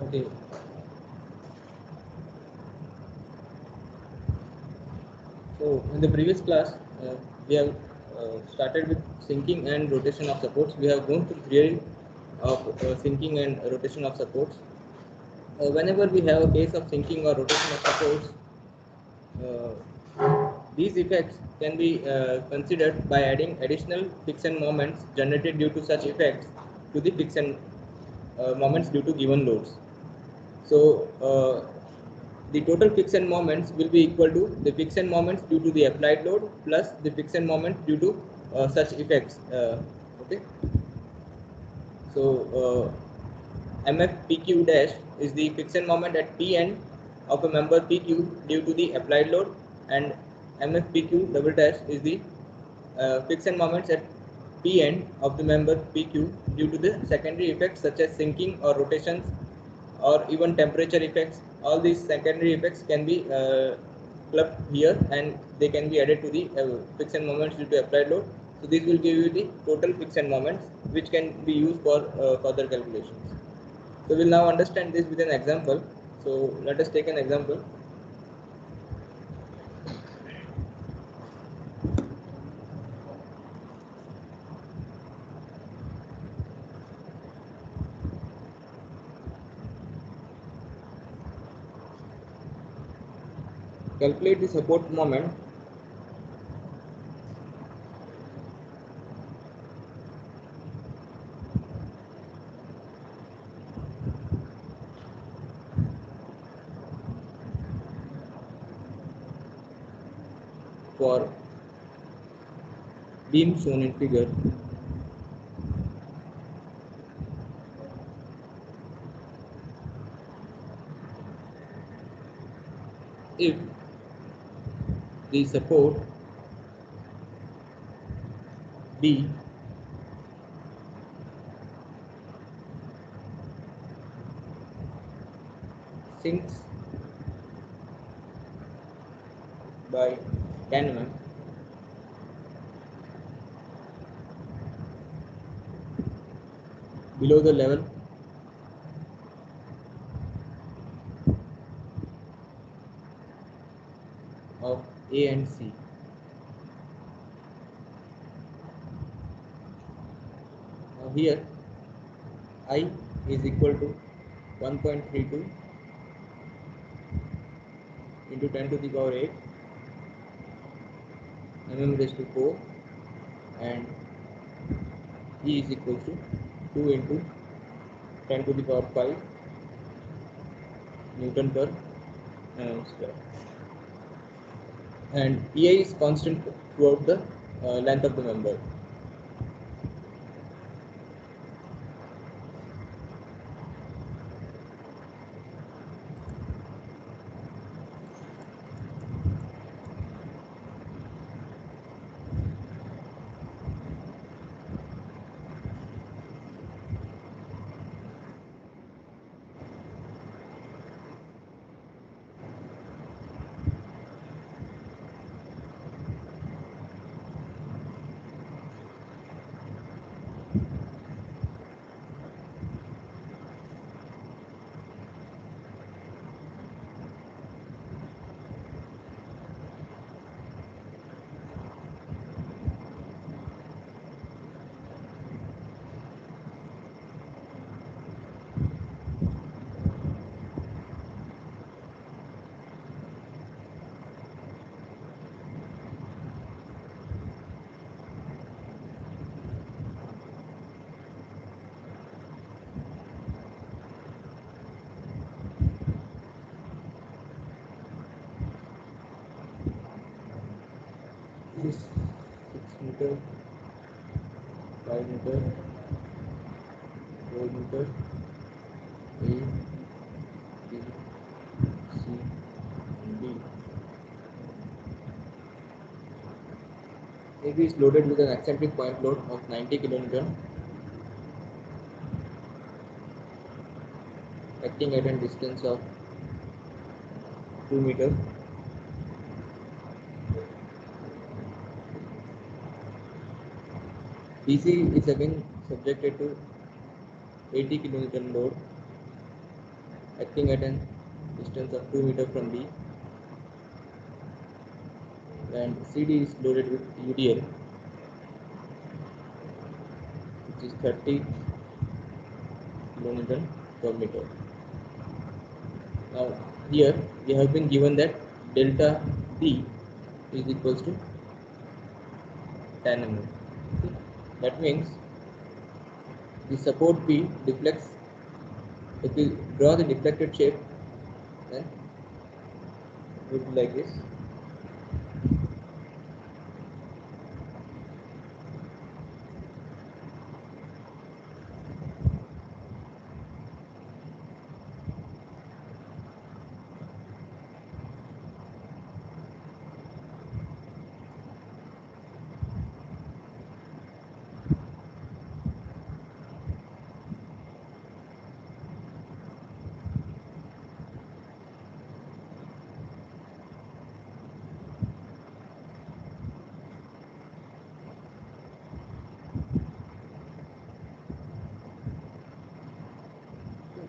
Okay. So in the previous class, we have started with sinking and rotation of supports. We have gone through theory of sinking and rotation of supports. Whenever we have a case of sinking or rotation of supports, these effects can be considered by adding additional friction moments generated due to such effects to the friction moments due to given loads. So the total friction moments will be equal to the friction moments due to the applied load plus the friction moment due to such effects. Okay. So MF PQ dash is the friction moment at P end of a member PQ due to the applied load, and MF PQ double dash is the friction moments at P end of the member PQ due to the secondary effects such as sinking or rotations or even temperature effects. All these secondary effects can be clubbed here and they can be added to the friction moments due to applied load. So this will give you the total friction moments which can be used for further calculations. So we'll now understand this with an example. So let us take an example. Calculate the support moment for beam shown in figure. If the support B sinks by 10 mm below the level of A and C. Now here I is equal to 1.32 into 10 to the power 8 mm raised to 4, and E is equal to 2 into 10 to the power 5 Newton per square. And EI is constant throughout the length of the member. This is 6 meter, 5 meter, 4 meter, A, B, C, D. AB is loaded with an eccentric point load of 90 kN, acting at a distance of 2 meter. BC is again subjected to 80 kN load acting at an distance of 2 meters from B, and CD is loaded with UDL, which is 30 kilonewton per meter. Now here we have been given that delta B is equals to 10 mm. Okay. That means the support P deflects. If we draw the deflected shape, then it would be like this.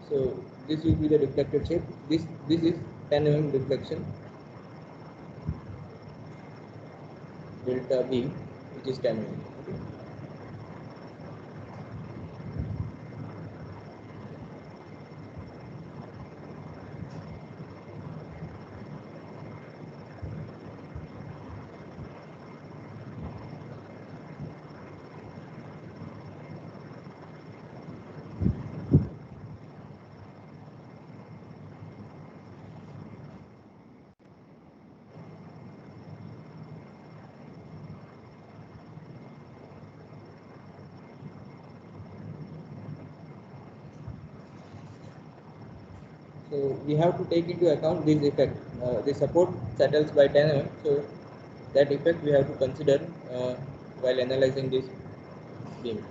So this will be the deflected shape. This is 10 mm deflection, delta B, which is 10 mm. Okay. So we have to take into account this effect. The support settles by 10 mm, so that effect we have to consider while analyzing this beam.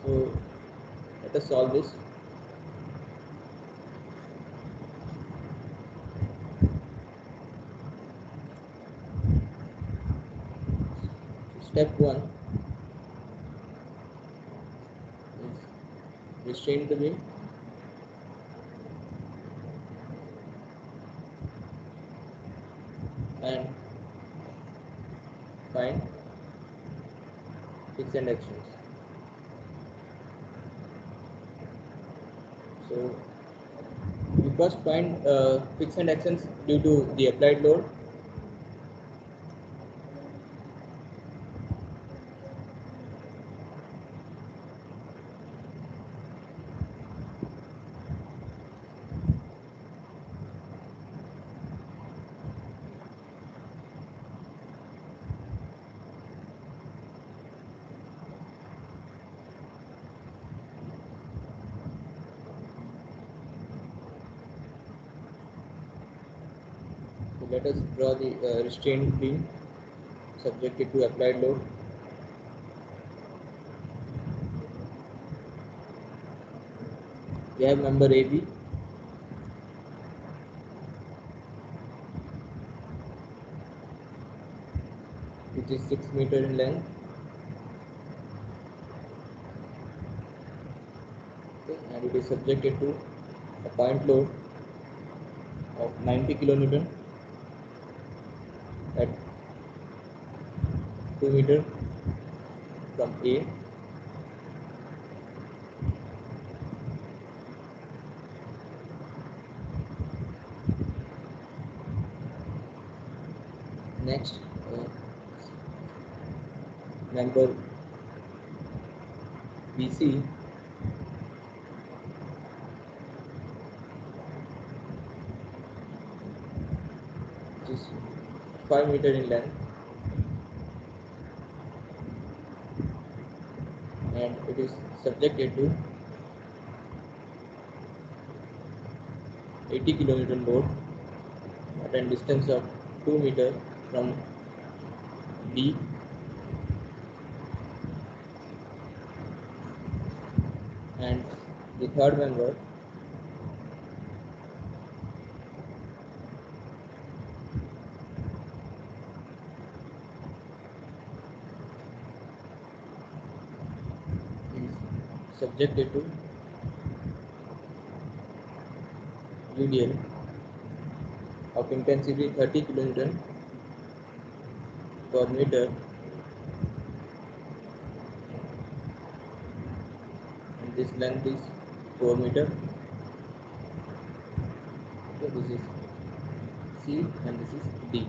So let us solve this. Step 1 is restrain the beam, and find fixed actions. So we first find fixed actions due to the applied load. So let us draw the restrained beam subjected to applied load. We have member AB, which is 6 meters in length. Okay, and it is subjected to a point load of 90 kilonewton at 2 meters from A. Next, member BC, which is 5 meters in length, and it is subjected to 80 kilonewton load at a distance of 2 meters from B. And the third member is subjected to VDL of intensity 30 kN per meter, and this length is 4 meter. So this is C and this is D.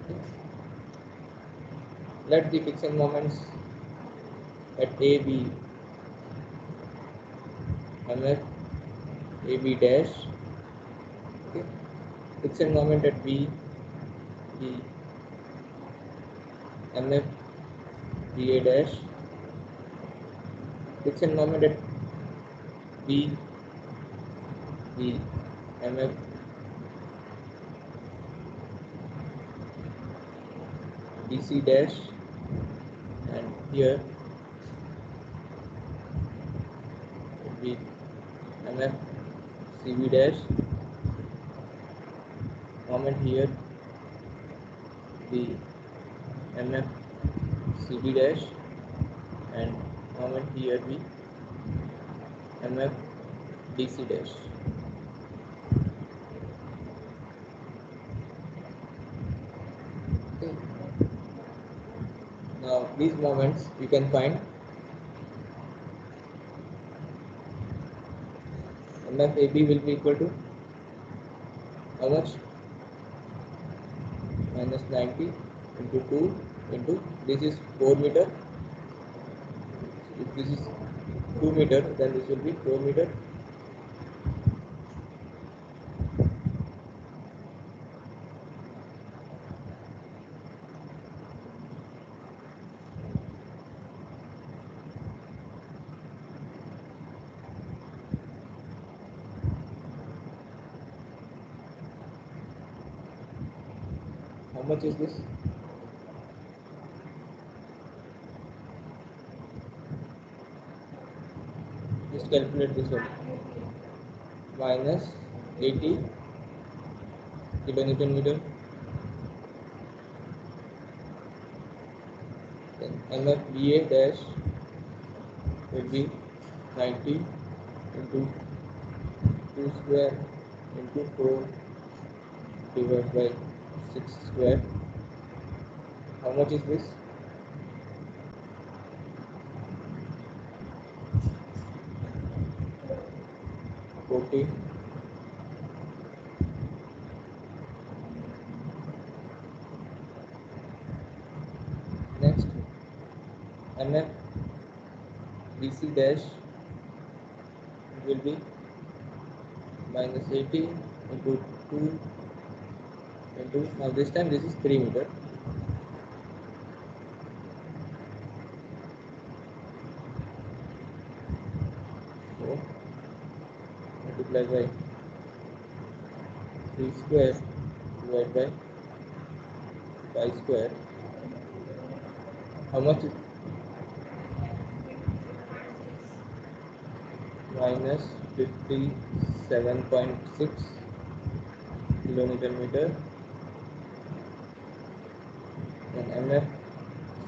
Okay. Let the friction moments at A be MF AB dash. Okay. Friction moment at B be MF BA dash. Friction moment at B be MF DC dash, and here it be MF CB dash. Moment here be MF CB dash, and moment here be MF DC dash. Okay. Now these moments you can find. MF AB will be equal to how much? Minus 90 into 2 into, this is 4 meter. If this is 2 meter, then this will be 4 meter. How much is this? Just calculate this one. Minus 80 kilonewton meter. Then MFBA dash will be 90 into 2 square into 4 divided by 6 square. How much is this? 40. Next, MF BC dash will be minus 80 into 2 into, now this time this is 3 meter. So multiply by 3 square divided by 5 square. How much? Minus 57.6 kilonewton meter. And MF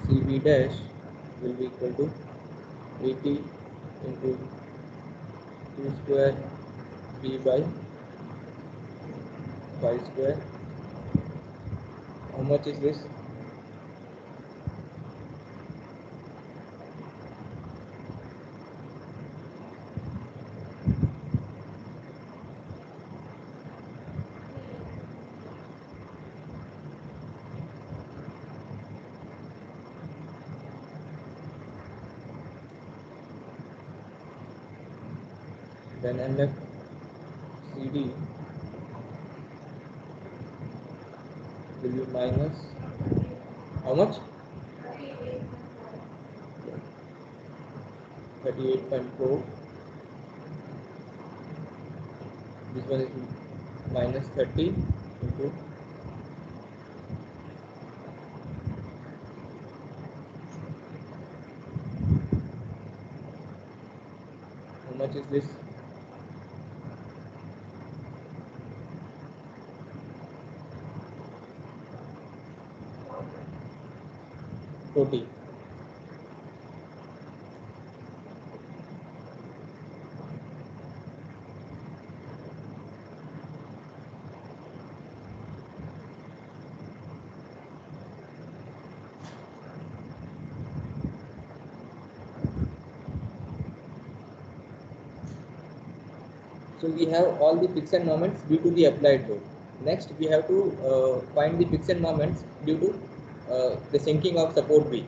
CB dash will be equal to 80 into 2 square B by 5 square. How much is this? Then MF CD will be minus how much? 38.4. This one is minus 30 into how much is this? 40. So we have all the friction moments due to the applied load. Next, we have to find the friction moments due to the sinking of support B.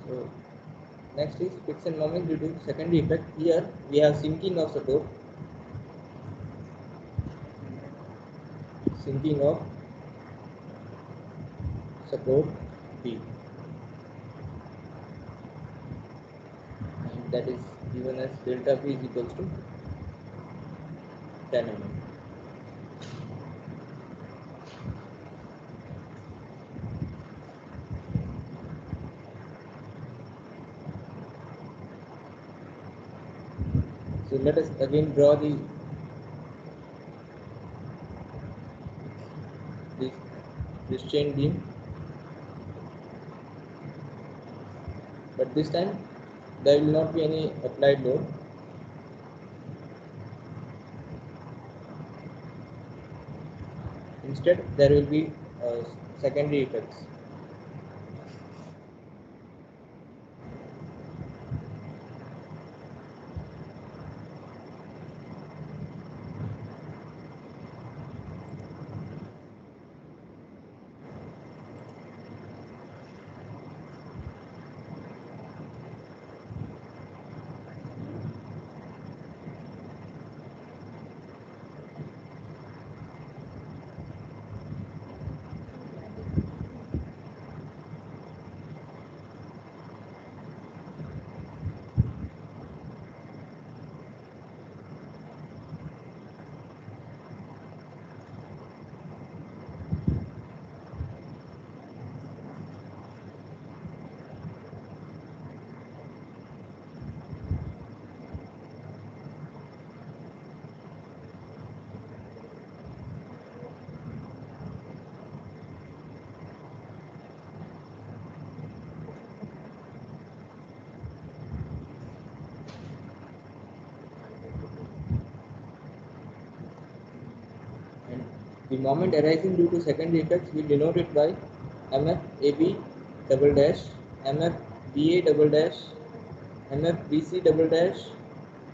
So next is friction moment due to secondary effect. Here we have sinking of support, sinking of support B, and that is given as delta V is equals to 10 mm. So let us again draw this this chain beam, but this time there will not be any applied load. Instead, there will be secondary effects. And the moment arising due to secondary effects, we denote it by MFAB double dash, MFBA double dash, MFBC double dash,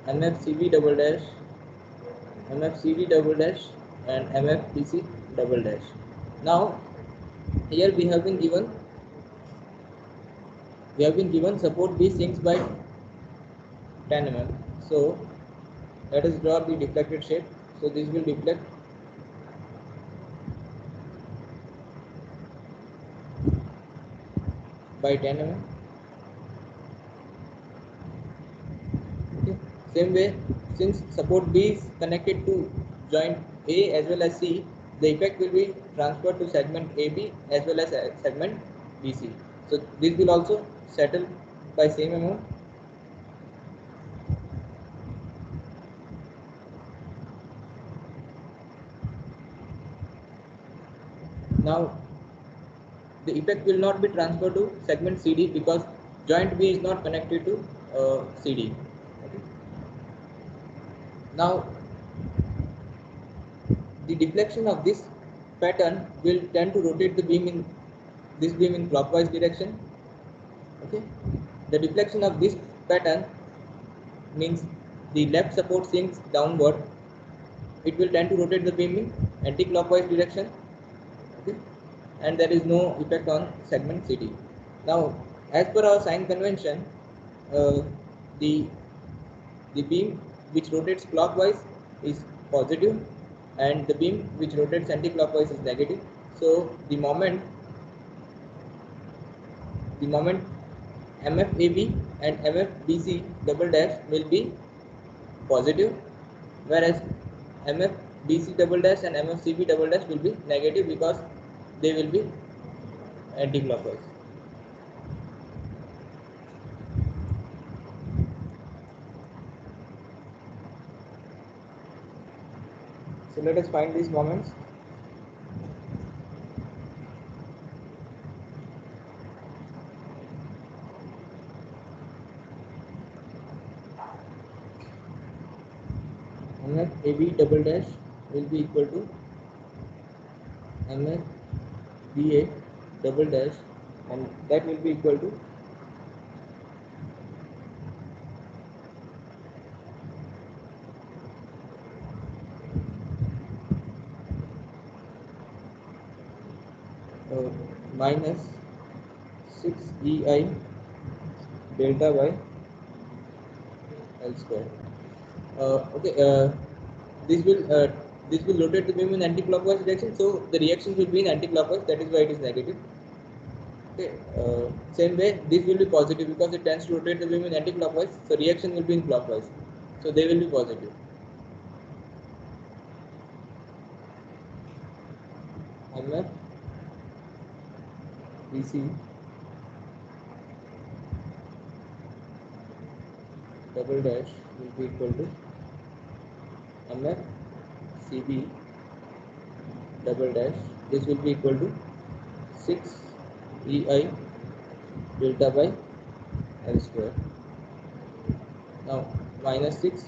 MFCB double dash, MFCD double dash, and MFBC double dash. Now here we have been given support B sinks by 10 mm. So let us draw the deflected shape. So this will deflect by 10 mm. Okay. Same way, since support B is connected to joint A as well as C, the effect will be transferred to segment AB as well as segment BC. So this will also settle by same amount. Now the effect will not be transferred to segment CD because joint B is not connected to CD. Okay. Now the deflection of this pattern will tend to rotate the beam in clockwise direction. Okay, the deflection of this pattern means the left support sinks downward. It will tend to rotate the beam in anti-clockwise direction. Okay, and there is no effect on segment CD. Now, as per our sign convention, uh, the beam which rotates clockwise is positive, and the beam which rotates anti-clockwise is negative. So the moment MFAB and MFBC double dash will be positive, whereas MFBC double dash and MFCB double dash will be negative because they will be anti-clockwise. So let us find these moments. mf ab double dash will be equal to mf ba double dash, and that will be equal to minus 6 ei delta by L square. Okay, this will rotate the beam in anti-clockwise direction, so the reactions will be in anti-clockwise. That is why it is negative. Okay, same way this will be positive because it tends to rotate the beam in anti-clockwise. So reaction will be in clockwise. So they will be positive. MF BC double dash will be equal to MF CB double dash. This will be equal to 6 EI delta by L square. Now minus 6,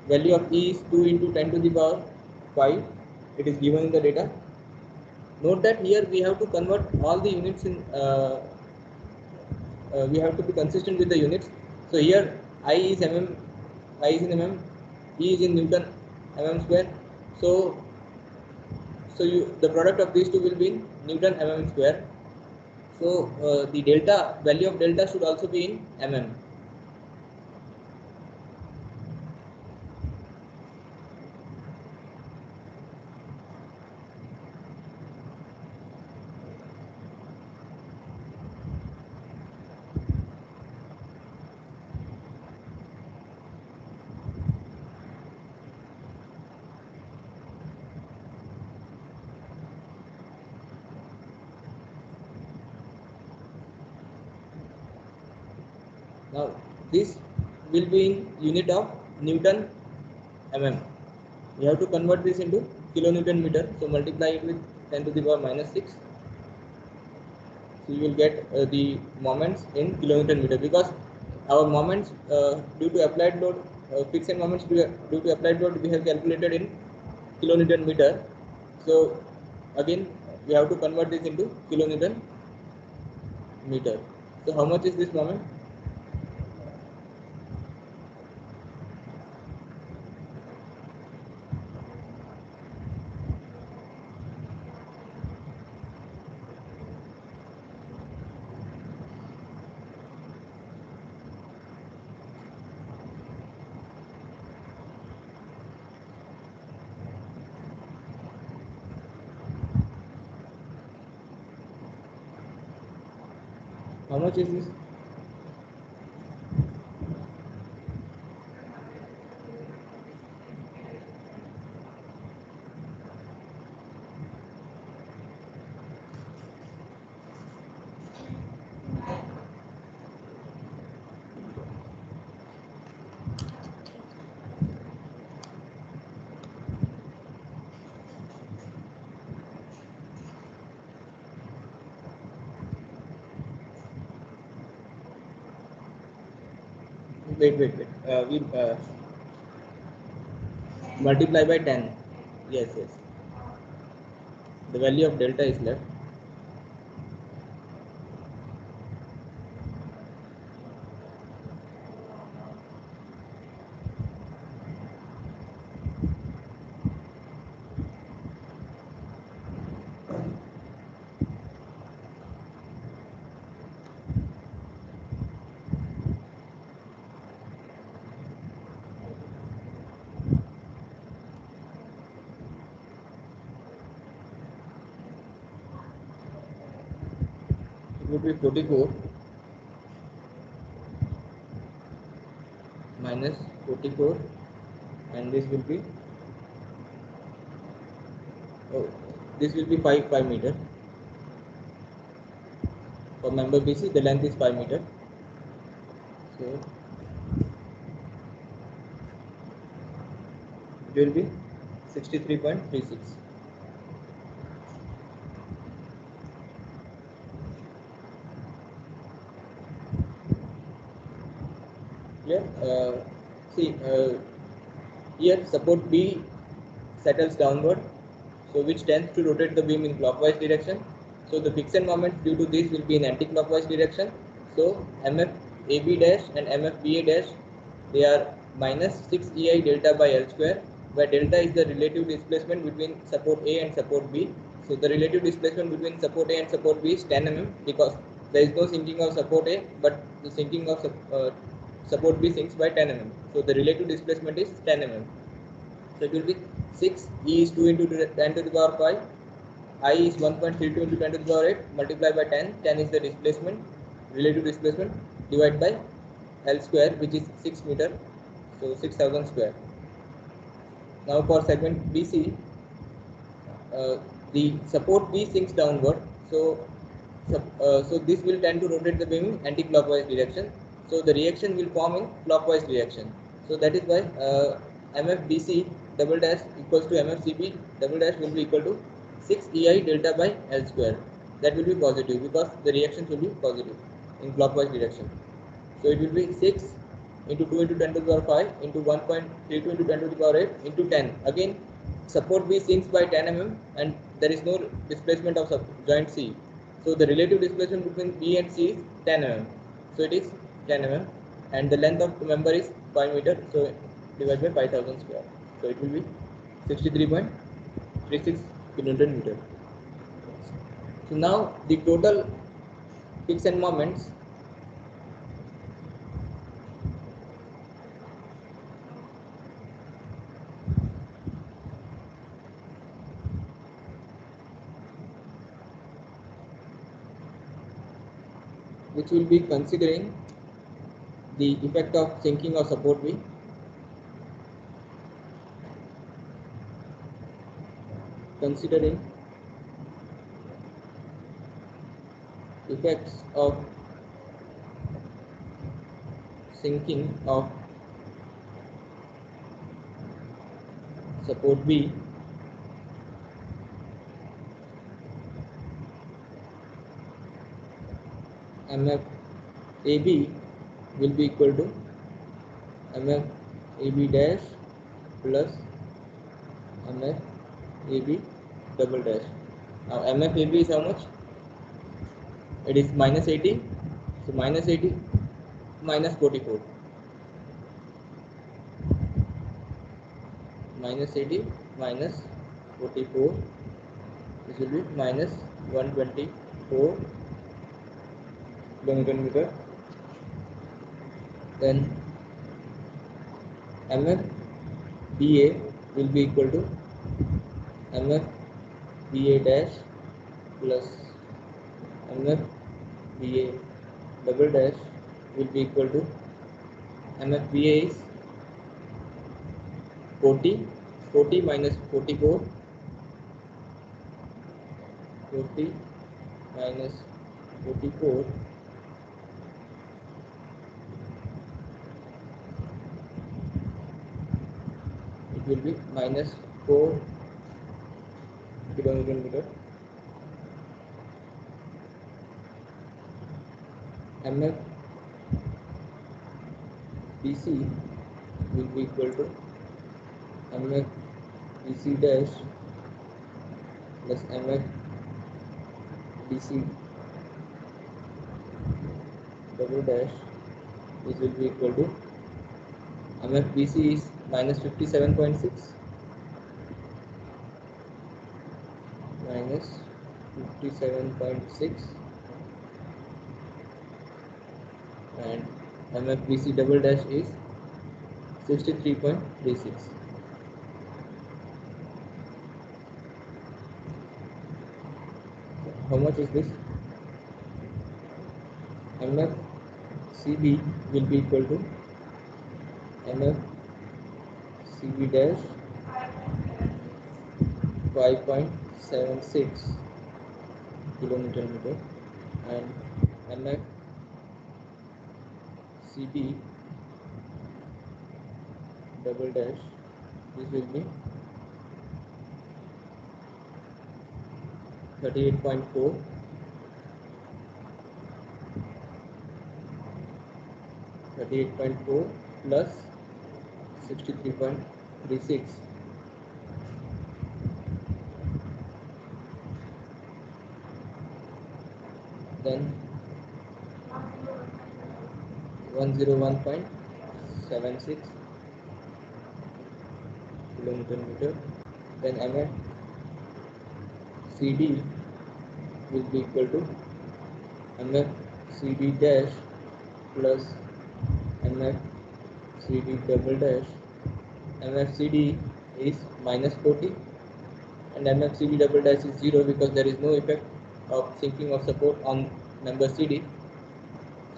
value of E is 2 into 10 to the power 5. It is given in the data. Note that here we have to convert all the units in, we have to be consistent with the units. So here I is mm, I is in mm, E is in Newton mm square. So the product of these two will be in Newton mm square. So the delta value of delta should also be in mm. Now this will be in unit of Newton mm. We have to convert this into kilonewton meter. So multiply it with 10 to the power minus 6. So you will get the moments in kilonewton meter, because our moments due to applied load, fixed moments due to applied load, we have calculated in kilonewton meter. So again we have to convert this into kilonewton meter. So how much is this moment? How much is this? Wait. We multiply by 10. Yes. The value of delta is left. It would be 44 minus 44, and this will be, oh, this will be 5 meter. For member BC, the length is 5 meter. So it will be 63.36. Yeah. See, Here support B settles downward, so which tends to rotate the beam in clockwise direction. So the friction moment due to this will be in anti-clockwise direction. So MF AB dash and MF BA dash, they are minus 6 EI delta by L square, where delta is the relative displacement between support A and support B. So the relative displacement between support A and support B is 10 mm, because there is no sinking of support A, but the sinking of support B sinks by 10 mm. So the relative displacement is 10 mm. So it will be 6 E is 2 into 10 to the power 5, I is 1.32 into 10 to the power 8 multiplied by 10. 10 is the displacement, relative displacement, divided by L square, which is 6 meter, so 6000 square. Now for segment BC, the support B sinks downward, so this will tend to rotate the beam in anti-clockwise direction. So the reaction will form in clockwise direction. So that is why MFBC double dash equals to MFCB double dash will be equal to 6 EI delta by L square. That will be positive because the reactions will be positive in clockwise direction. So it will be 6 into 2 into 10 to the power 5 into 1.32 into 10 to the power 8 into 10. Again, support B sinks by 10 mm and there is no displacement of joint C. So the relative displacement between B and C is 10 mm. So it is 10 mm and the length of the member is 5 meter. So divided by 5000 square. So it will be 63.36 kilonewton meter. So now the total friction moments which will be considering the effect of sinking of support B, considering effects of sinking of support B, MF AB will be equal to MF AB dash plus MF AB double dash. Now MF AB is how much? It is minus 80. So minus 80 minus 44. Minus 80 minus 44. This will be minus 124 kilonewton meter. Then MF BA will be equal to MF BA dash plus MF BA double dash will be equal to MF BA is 40 minus 44, 40 minus 44, it will be minus 4 kilonewton meter. MF BC will be equal to MF BC dash plus MF BC double dash, which will be equal to MF BC is minus 57.6 minus 57.6 and MFBC double dash is 63.36. How much is this? MFCB will be equal to MFCB dash 5.76 kilonewton meter and MFCB double dash, this will be 38.4 plus 63.36. 36, then 101.76 kilometer meter, then MF CD will be equal to MF CD dash plus MF CD double dash. MF CD is minus 40 and MF CD double dash is 0 because there is no effect of sinking of support on member CD. So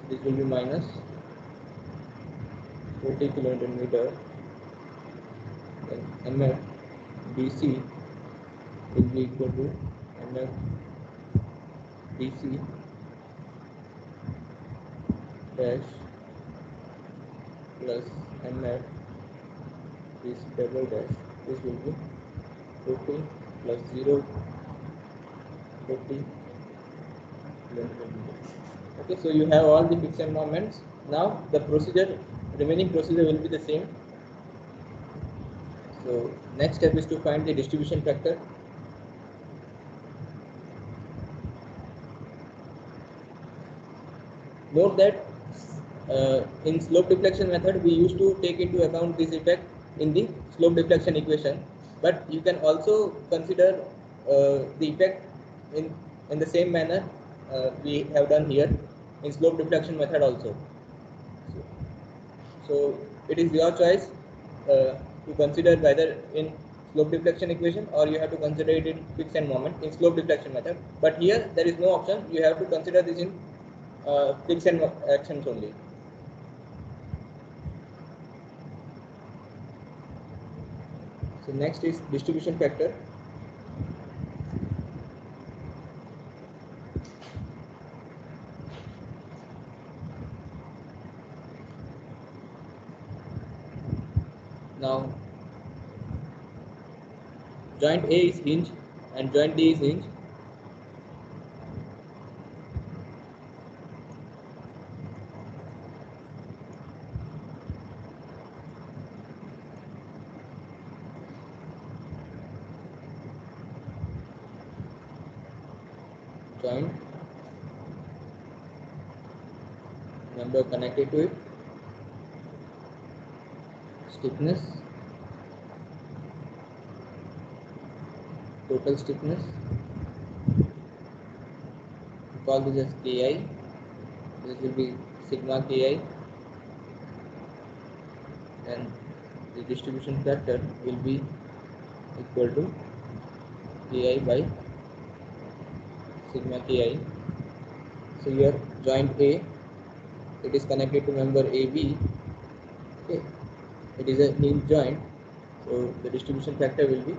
this will be minus 40 kilometer meter. Then MF DC will be equal to MF DC dash plus MF DC double dash. This will be 40 plus 0, 40 kilometer meter. Okay, so you have all the friction moments. Now the remaining procedure will be the same. So next step is to find the distribution factor. Note that in slope deflection method we used to take into account this effect in the slope deflection equation, but you can also consider the effect in the same manner we have done here in slope deflection method also. So it is your choice to consider whether in slope deflection equation or you have to consider it in friction moment in slope deflection method. But here there is no option. You have to consider this in friction actions only. So next is distribution factor. Now joint A is hinge and joint D is hinge. Joint member connected to it, stiffness, total stiffness, we call this as Ki. This will be sigma Ki, and the distribution factor will be equal to Ki by sigma Ki. So here joint A, it is connected to member AB. Okay, it is a hinge joint, so the distribution factor will be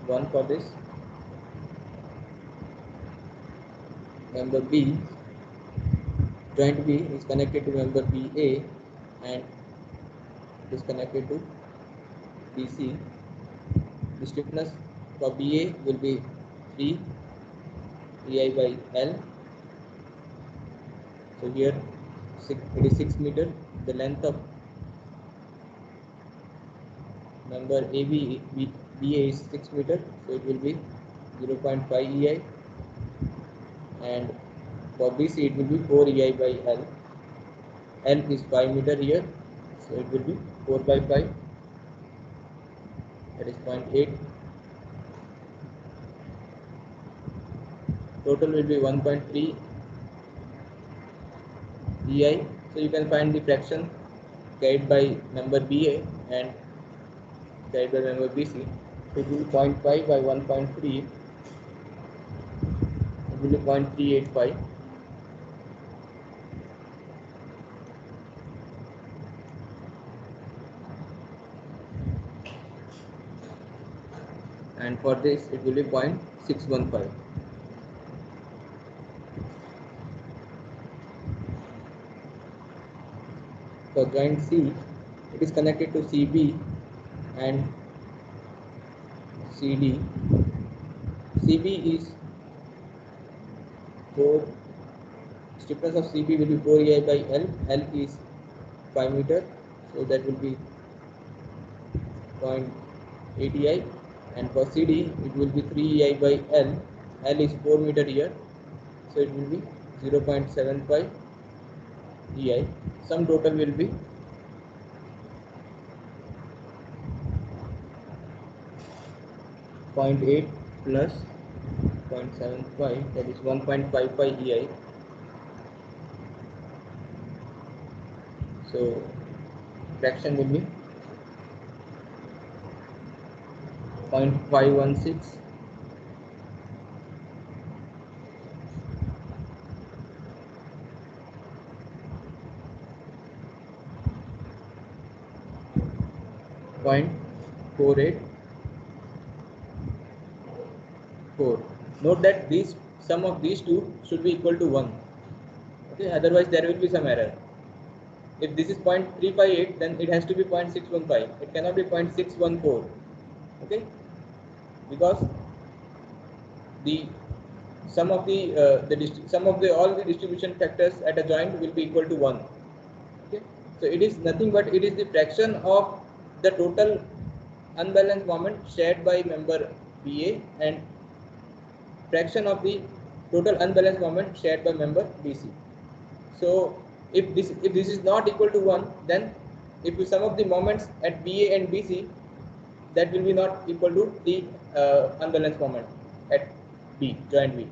1 for this. Member B, joint B is connected to member BA and it is connected to BC. The stiffness for BA will be 3 EI by L. So here it is 6 meter. The length of member BA is 6 meter, so it will be 0.5 EI, and for BC it will be 4 EI by L. L is 5 meter here, so it will be 4 by 5, that is 0.8. Total will be 1.3 EI. So you can find the fraction carried by member BA and carried by member BC. So it will be 0.5 by 1.3, it will be 0.385. And for this it will be 0.615. For joint C, it is connected to CB and CD. CB is 4, stiffness of CB will be 4 EI by L. L is 5 meter, so that will be 0.8 EI, and for CD it will be 3 EI by L. L is 4 meter here, so it will be 0.75 EI. Sum total will be 0.8 plus 0.75, that is 1.55 EI. So fraction will be 0.516 0.484. Note that these sum of these two should be equal to 1. Okay, otherwise there will be some error. If this is 0.358, then it has to be 0.615. It cannot be 0.614. Okay, because the sum of the all the distribution factors at a joint will be equal to 1. Okay, so it is nothing but it is the fraction of the total unbalanced moment shared by member BA and fraction of the total unbalanced moment shared by member BC. So if this is not equal to 1, then if you sum of the moments at BA and BC, that will be not equal to the unbalanced moment at B, joint B.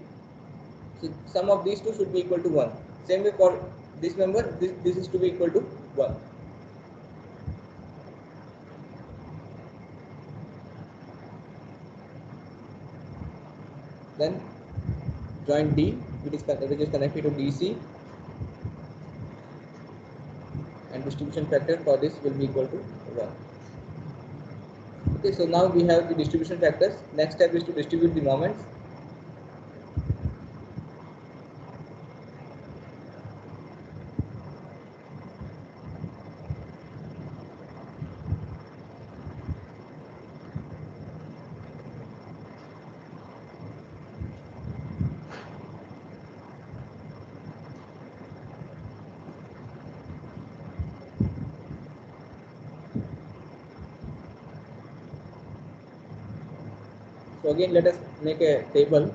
So sum of these two should be equal to 1. Same way for this member, this is to be equal to 1. Then joint D, which is connected to DC, and distribution factor for this will be equal to 1. Okay, so now we have the distribution factors. Next step is to distribute the moments. So again, let us make a table.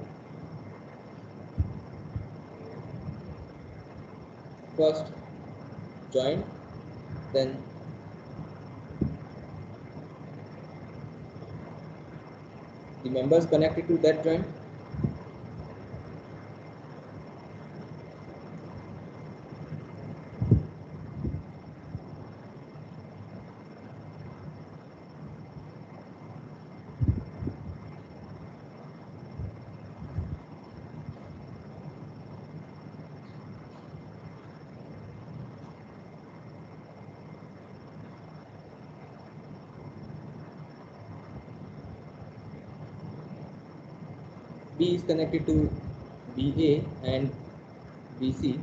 First joint, then the members connected to that joint, B is connected to BA and BC,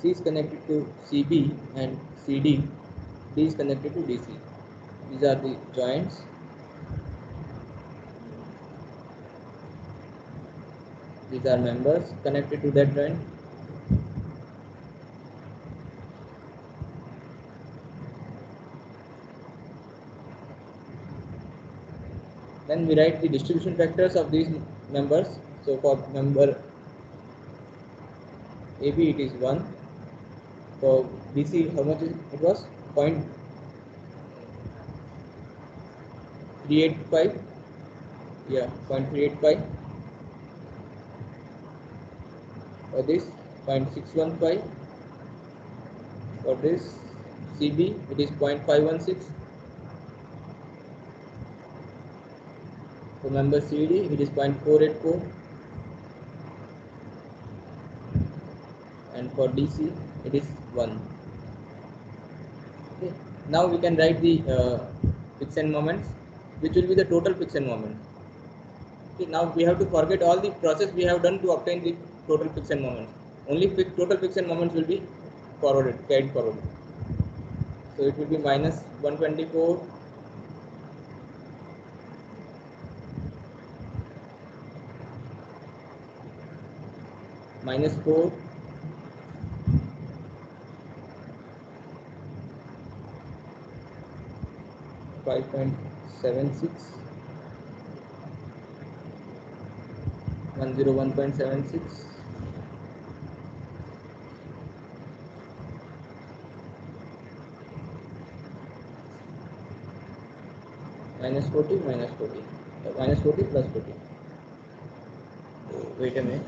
C is connected to CB and CD, D is connected to DC. These are the joints. These are members connected to that joint. Then we write the distribution factors of these members. So for member AB it is 1. For BC, how much is it was? 0.385. Yeah, 0.385. For this 0.615. For this CB it is 0.516. For member CD it is 0.484. And for DC it is 1. Okay. Now we can write the friction moments, which will be the total friction moment. Okay. Now we have to forget all the process we have done to obtain the total friction moments. Only total friction moments will be carried forward. So it will be minus 124 minus 4 . 5.76, 101.76, minus 40, minus 40, minus 40 plus 40. Wait a minute.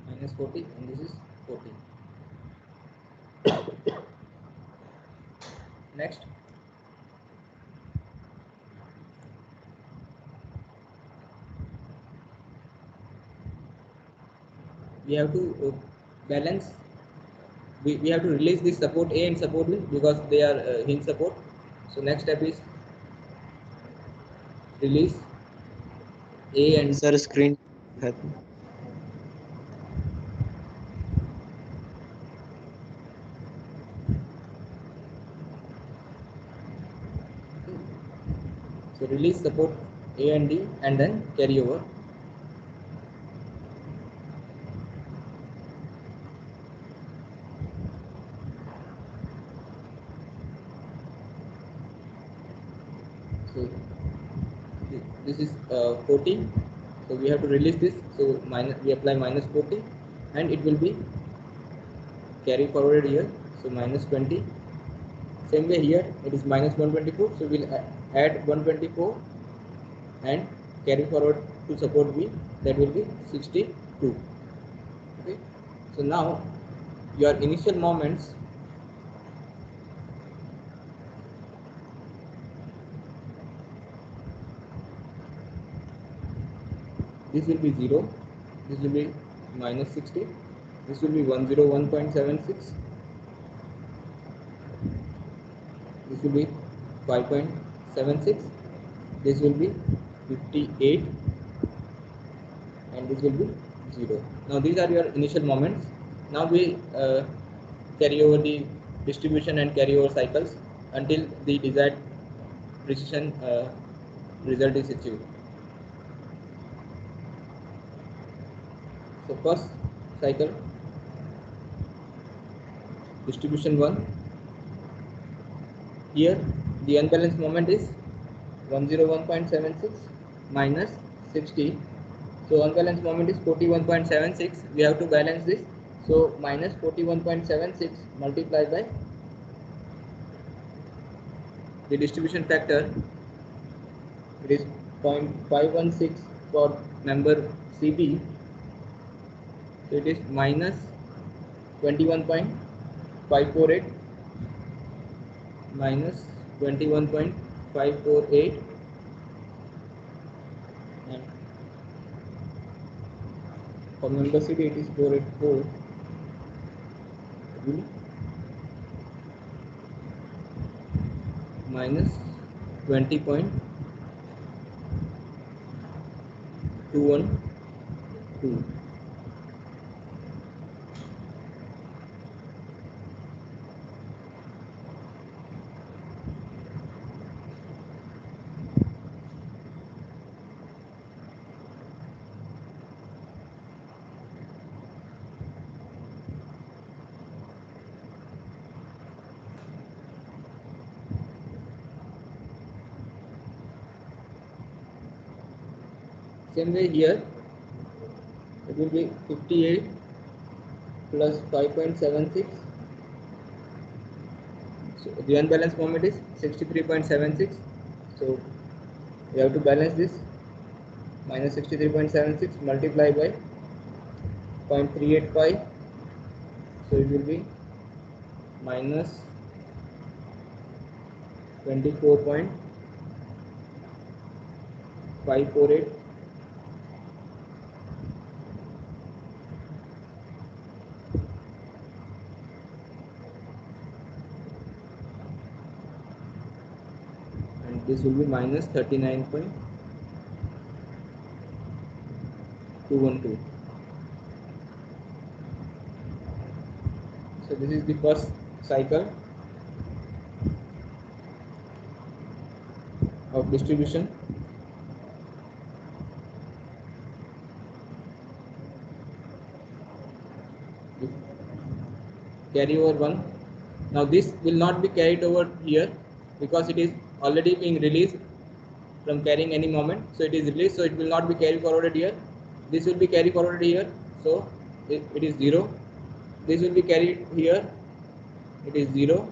Minus 40 and this is 40. Next, we have to balance. We have to release this support A and support B because they are hinge support. So next step is release A and sir screen है so release support A and D and then carry over. So this is 40. So we have to release this. So minus, we apply minus 40 and it will be carry forward here. So minus 20. Same way here it is minus 124. So we'll add 124 and carry forward to support B. That will be 62. Okay. So now your initial moments this will be 0, this will be minus 60, this will be 101.76, this will be 5.76, this will be 58 and this will be 0. Now these are your initial moments. Now we carry over the distribution and carry over cycles until the desired precision result is achieved. So first cycle distribution 1. Here the unbalanced moment is 101.76 minus 60. So unbalanced moment is 41.76. We have to balance this. So minus 41.76 multiplied by the distribution factor. It is 0.516 for member CB. So it is minus 21.548 minus 21.548, and for member CD it is 484 minus 20.212. Same way here it will be 58 plus 5.76. So the unbalanced moment is 63.76. So we have to balance this. Minus 63.76 multiplied by 0.385. So it will be minus 24.548 and this will be minus 39.212. So this is the first cycle of distribution. Carry over 1. Now this will not be carried over here because it is already being released from carrying any moment. So it is released, so it will not be carried forwarded here. This will be carried forwarded here, so it is 0. This will be carried here, it is 0.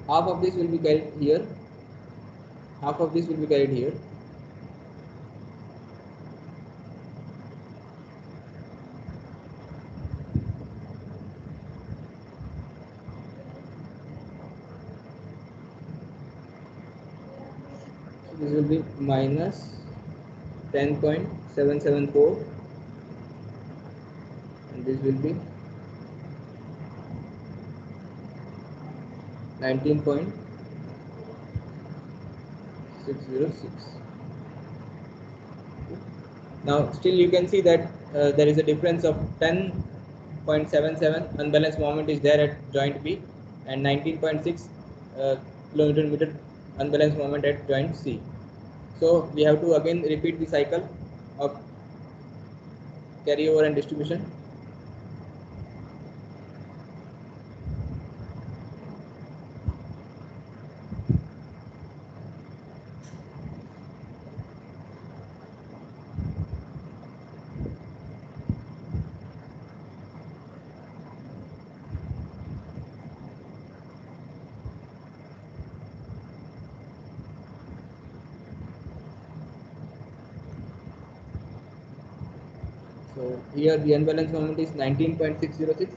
Half of this will be carried here, half of this will be carried here. So this will be minus 10.774 and this will be 19.606. Now still you can see that there is a difference of 10.77 unbalanced moment is there at joint B and 19.6 kilometer meter unbalanced moment at joint C. So we have to again repeat the cycle of carryover and distribution. So here the unbalanced moment is 19.606.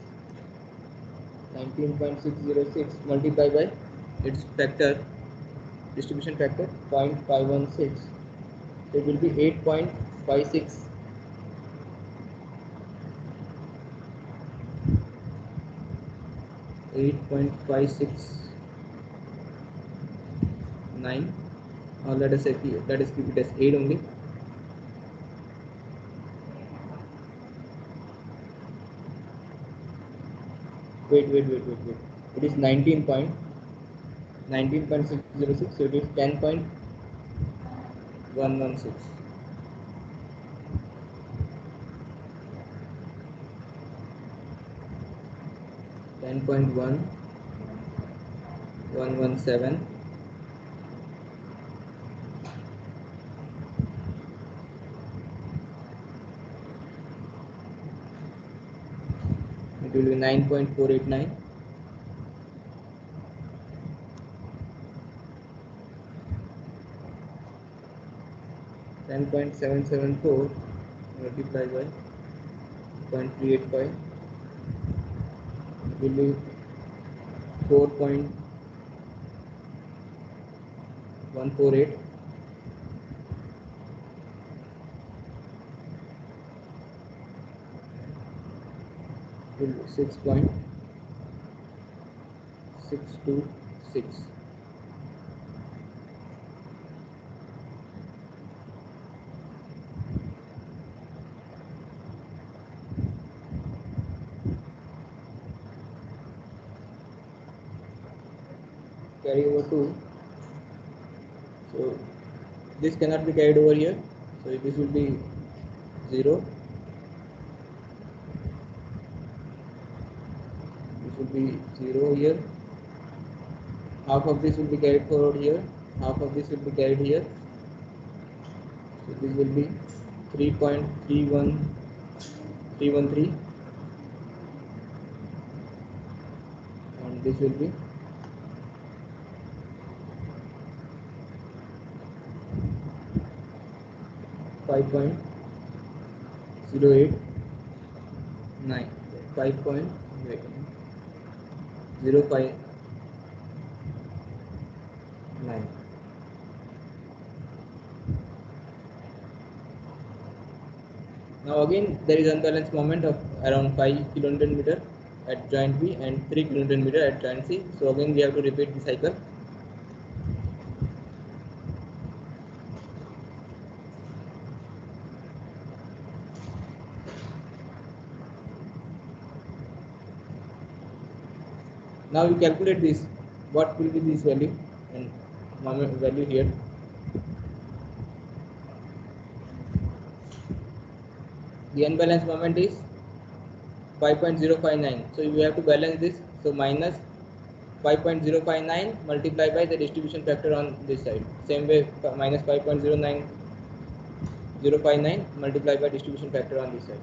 19.606 multiplied by its factor, distribution factor 0.516. So it will be 8.56. 8.569, or let us keep it as 8 only. Wait. It is 19.606, so it is 10.116. 10.1117. It will be 9.489. 10.774 multiplied by 0.385 will be 4.148. Will be 6.626. Carry over 2. So this cannot be carried over here. So this will be 0. This will be 0 here. Half of this will be carried forward here. Half of this will be carried here. So this will be 3.31313, and this will be 5.089, 5.059. Now again there is unbalanced moment of around 5 kilonewton meter at joint B and 3 kilonewton meter at joint C. So again we have to repeat the cycle. Now you calculate this. What will be this value and moment value here? The unbalanced moment is 5.059. So you have to balance this. So minus 5.059 multiplied by the distribution factor on this side. Same way minus 5.09059 multiplied by distribution factor on this side.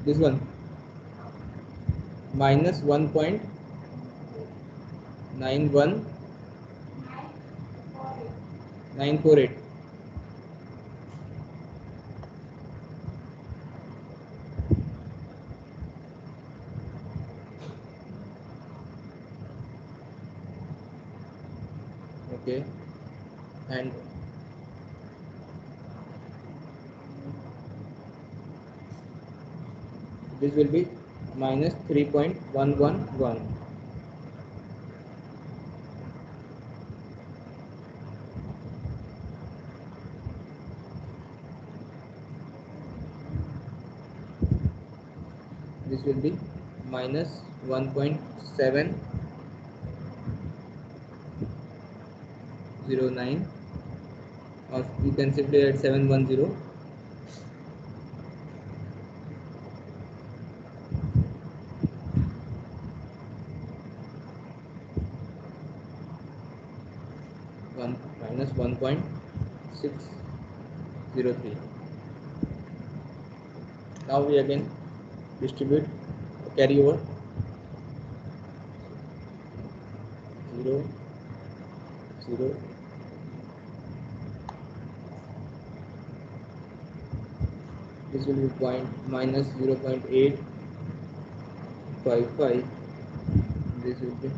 This one minus 1.91948. Okay, and this will be minus 3.111. This will be minus 1.709, or you can simply add 710. Minus 1.603. Now we again distribute, carry over 0, 0. This will be minus 0.855. This will be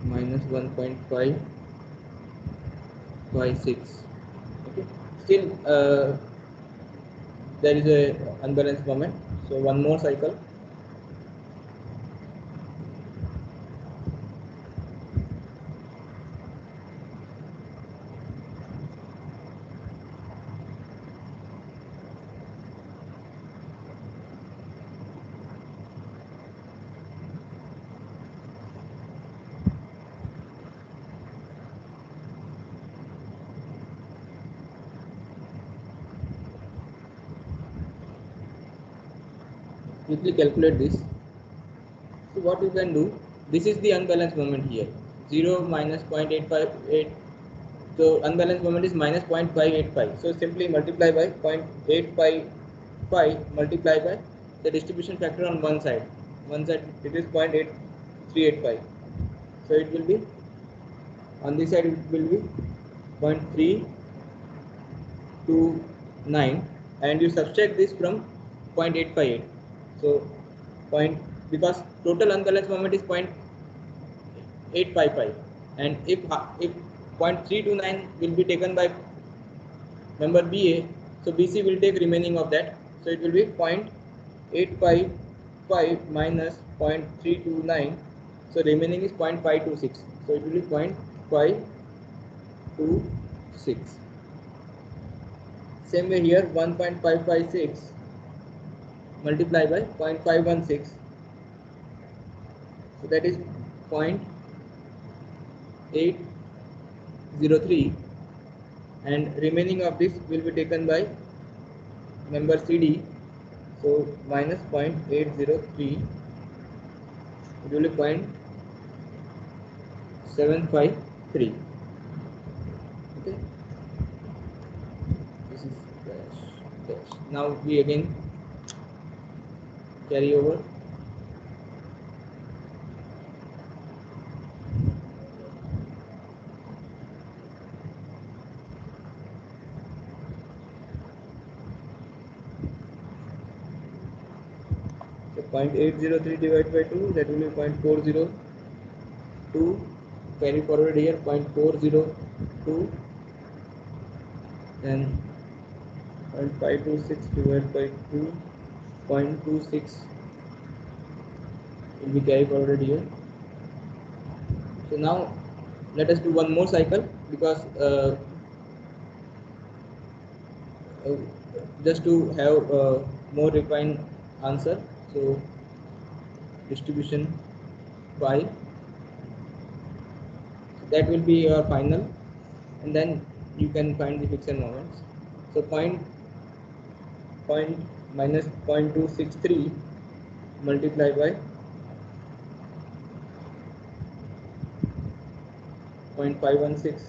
minus 1.556. Okay, still there is a unbalanced moment. So one more cycle. quickly calculate this. So what you can do, this is the unbalanced moment here, 0 minus 0.858. So unbalanced moment is minus 0.585. So simply multiply by 0.855 multiply by the distribution factor on one side. One side it is 0.8385. So it will be, on this side it will be 0.329, and you subtract this from 0.858. So point, because total unbalanced moment is 0.855, and if 0.329 will be taken by member BA, so BC will take remaining of that. So it will be 0.855 minus 0.329. So remaining is 0.526. So it will be 0.526. Same way here, 1.556 multiplied by 0.516. So that is 0.803, and remaining of this will be taken by member CD. So minus 0.803, it will be 0.753. Okay, this is dash dash. Now we again carry over. So 0.803 divided by 2, that will be 0.402. Carry forward here, 0.402. Then 0.526 divided by 2, 0.26 will be carried forward here. So now let us do one more cycle, because just to have more refined answer. So distribution phi, that will be your final, and then you can find the friction moments. So point minus 0.263 multiplied by 0.516.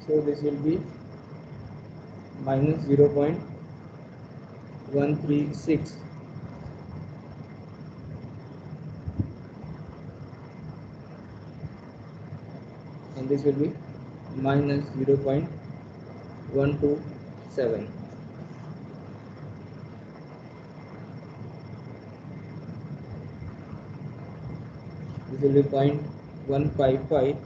So this will be minus 0.136, and this will be minus 0.127. This will be 0.155.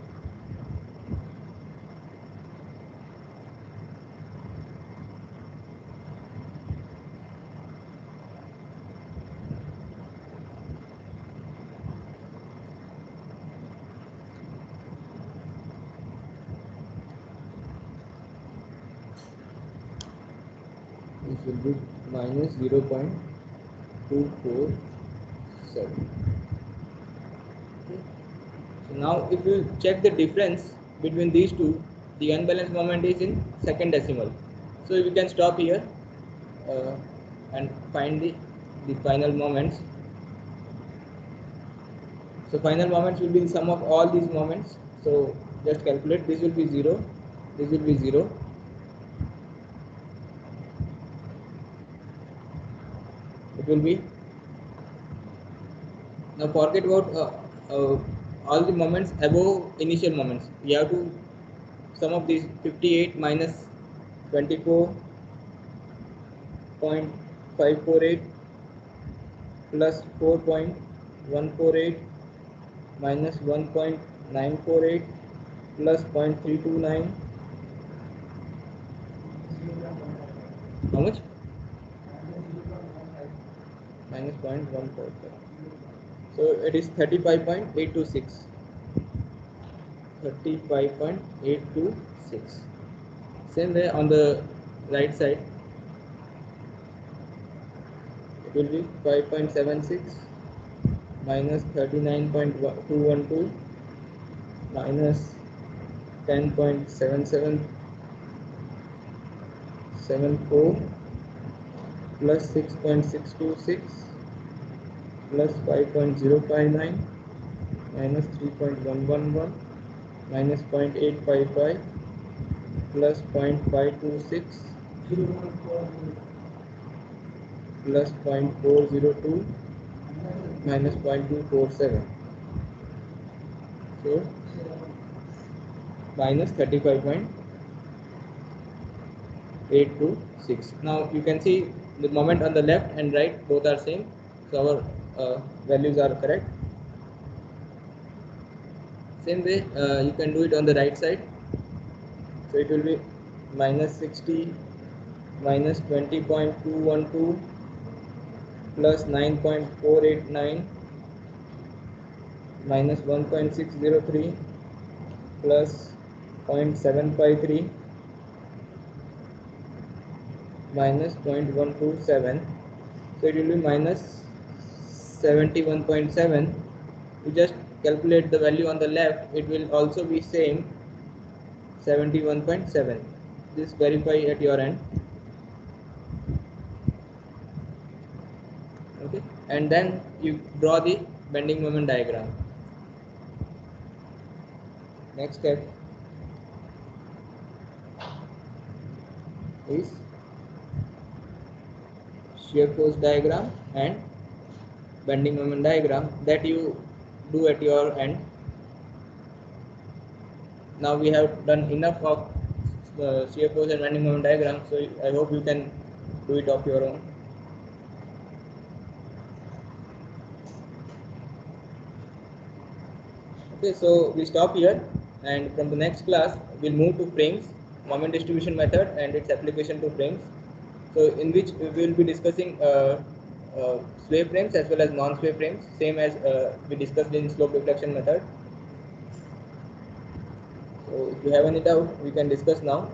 This will be minus 0.247. Okay. So now if you check the difference between these two, the unbalanced moment is in second decimal. So we can stop here and find the final moments. So final moments will be the sum of all these moments. So just calculate. This will be 0. This will be 0. It will be, now forget about all the moments above initial moments. We have to sum of these 58 minus 24.548 plus 4.148 minus 1.948 plus 0.329. How much? Minus 0.145. So it is 35.826. 35.826. Same way on the right side, it will be 5.76 minus 39.212 minus 10.7774 plus 6.626 plus 5.059 minus 3.111 minus 0.855 plus 0.526 plus 0.402 minus 0.247. So minus 35.826. Now you can see the moment on the left and right both are same. So our values are correct. Same way you can do it on the right side. So it will be minus 60 minus 20.212 plus 9.489 minus 1.603 plus 0.753 minus 0.127. So it will be minus 71.7. You just calculate the value on the left, it will also be same 71.7. Just verify at your end. Okay, and then you draw the bending moment diagram. Next step is shear force diagram and bending moment diagram that you do at your end. Now we have done enough of shear force and bending moment diagram, so I hope you can do it of your own. Okay, so we stop here, and from the next class we'll move to frames, moment distribution method and its application to frames. So in which we will be discussing sway frames as well as non-sway frames, same as we discussed in slope deflection method. So if you have any doubt, we can discuss now.